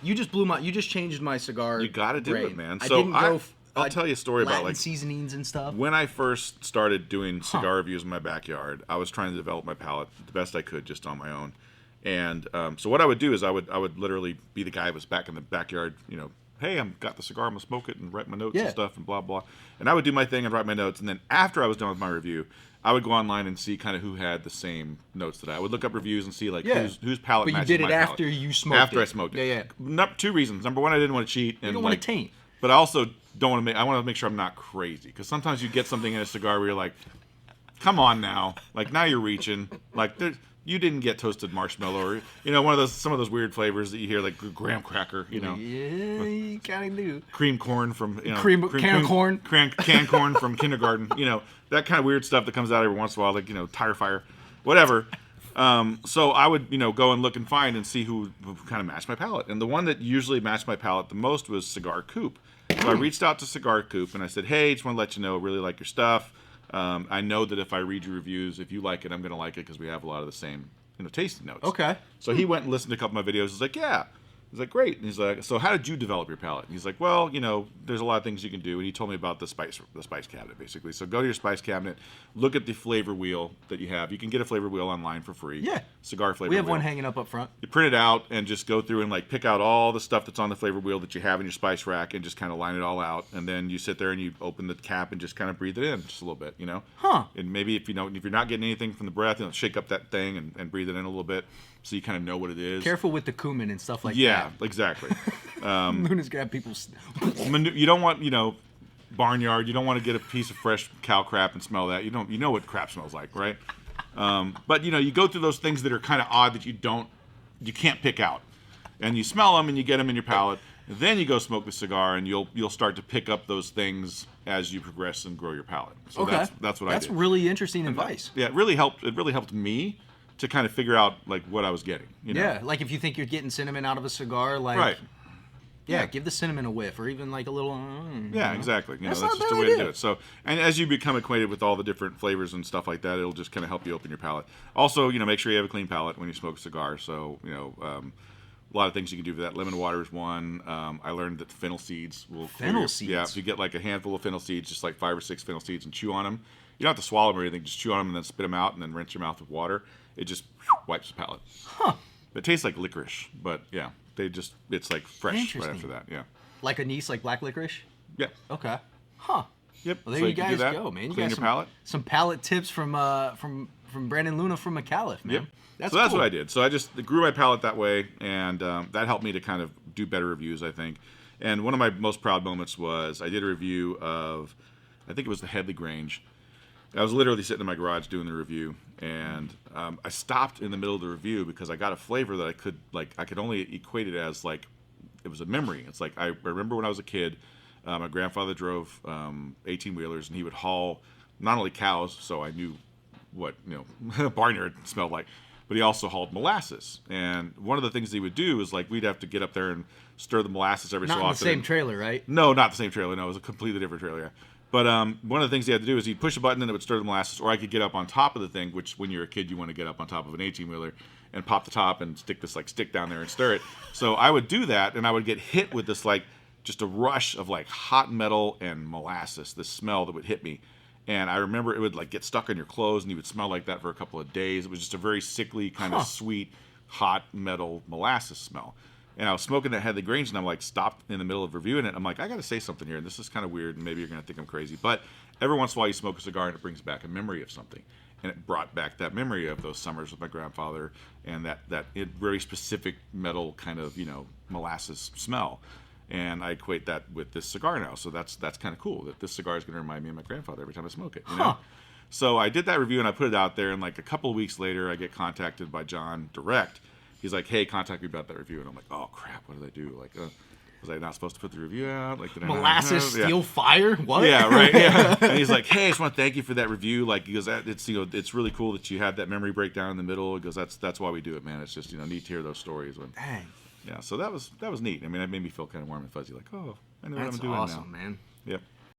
You just changed my cigar. You got to do brain. it, man. I So didn't go. I'll tell you a story Latin about like seasonings and stuff. when I first started doing cigar reviews in my backyard. I was trying to develop my palate the best I could just on my own. And so what I would do is I would literally be the guy that was back in the backyard, hey, I'm got the cigar, I'm gonna smoke it and write my notes and stuff and blah blah. And I would do my thing and write my notes, and then after I was done with my review, I would go online and see kind of who had the same notes that I would look up reviews and see like whose palate matches my palate. But you did it after you smoked it. After I smoked it. Yeah. Two reasons. Number one, I didn't want to cheat. And you don't want to taint. But I also don't want to I want to make sure I'm not crazy, because sometimes you get something in a cigar where you're like, come on now, like now you're reaching, like you didn't get toasted marshmallow or some of those weird flavors that you hear, like graham cracker, Yeah, you kind of do. Cream corn from canned corn from kindergarten, that kind of weird stuff that comes out every once in a while, like tire fire, whatever. So I would go and look and find and see who kind of matched my palate, and the one that usually matched my palate the most was Cigar Coop. So I reached out to Cigar Coop and I said, hey, just want to let you know, really like your stuff. I know that if I read your reviews, if you like it, I'm going to like it because we have a lot of the same, tasting notes. Okay. So he went and listened to a couple of my videos. He's like, yeah. He's like, great. And he's like, so how did you develop your palate? And he's like, well, there's a lot of things you can do. And he told me about the spice cabinet, basically. So go to your spice cabinet, look at the flavor wheel that you have. You can get a flavor wheel online for free. Yeah. Cigar flavor wheel. We have one hanging up front. You print it out and just go through and like pick out all the stuff that's on the flavor wheel that you have in your spice rack and just kind of line it all out. And then you sit there and you open the cap and just kind of breathe it in just a little bit, Huh. And maybe if you're not getting anything from the breath, shake up that thing and breathe it in a little bit so you kind of know what it is. Careful with the cumin and stuff like that. Yeah, exactly. Luna's got people. You don't want, barnyard. You don't want to get a piece of fresh cow crap and smell that. You know what crap smells like, right? But you go through those things that are kind of odd that you can't pick out, and you smell them and you get them in your palate. Then you go smoke the cigar, and you'll start to pick up those things as you progress and grow your palate. So okay. that's what I did. That's really interesting advice. Yeah, it really helped me to kind of figure out like what I was getting. Yeah, like if you think you're getting cinnamon out of a cigar, like right. Yeah, give the cinnamon a whiff, or even like a little. Yeah, exactly. That's that's not just a a bad way to idea. do it. So, and as you become acquainted with all the different flavors and stuff like that, it'll just kind of help you open your palate. Also, make sure you have a clean palate when you smoke a cigar. So, a lot of things you can do for that. Lemon water is one. I learned that fennel seeds will. Fennel seeds. Yeah, if you get like a handful of fennel seeds, just like 5 or 6 fennel seeds, and chew on them. You don't have to swallow them or anything. Just chew on them and then spit them out, and then rinse your mouth with water. It just wipes the palate. Huh. It tastes like licorice, but yeah, it's like fresh right after that. Yeah. Like anise, like black licorice? Yeah. Okay. Huh. Yep. Well, there So you can do guys that. go, man. You Clean got your palate. some palate tips from Brandon Luna from McAuliffe, man. Yep. That's so that's cool. what I did. So I just grew my palate that way, and that helped me to kind of do better reviews, I think. And one of my most proud moments was I did a review of, I think it was the Headley Grange. I was literally sitting in my garage doing the review, and I stopped in the middle of the review because I got a flavor that I could only equate it as like it was a memory. It's like I remember when I was a kid, my grandfather drove 18-wheelers, and he would haul not only cows, so I knew what barnyard smelled like, but he also hauled molasses. And one of the things he would do is like we'd have to get up there and stir the molasses every so often. Not in the same trailer, right? No, not the same trailer. No, it was a completely different trailer. Yeah. But one of the things he had to do is he'd push a button and it would stir the molasses, or I could get up on top of the thing, which when you're a kid you want to get up on top of an 18-wheeler and pop the top and stick this like stick down there and stir it. So I would do that, and I would get hit with this like just a rush of like hot metal and molasses, this smell that would hit me. And I remember it would like get stuck on your clothes, and you would smell like that for a couple of days. It was just a very sickly kind of sweet, hot metal molasses smell. And I was smoking that Headley Grange, and I'm like stopped in the middle of reviewing it. I'm like, I got to say something here, and this is kind of weird, and maybe you're going to think I'm crazy. But every once in a while you smoke a cigar, and it brings back a memory of something. And it brought back that memory of those summers with my grandfather and that very specific metal kind of, molasses smell. And I equate that with this cigar now. So that's kind of cool that this cigar is going to remind me of my grandfather every time I smoke it. So I did that review, and I put it out there, and like a couple of weeks later I get contacted by John direct. He's like, hey, contact me about that review. And I'm like, oh, crap, what did I do? Like, was I not supposed to put the review out? Like, did I molasses steal fire? What? Yeah, right. Yeah. And he's like, hey, I just want to thank you for that review. Like, he goes, it's really cool that you had that memory breakdown in the middle. He goes, that's why we do it, man. It's just neat to hear those stories. Dang. Yeah, so that was neat. I mean, it made me feel kind of warm and fuzzy. Like, oh, I know what I'm doing now. That's awesome, man. Yep.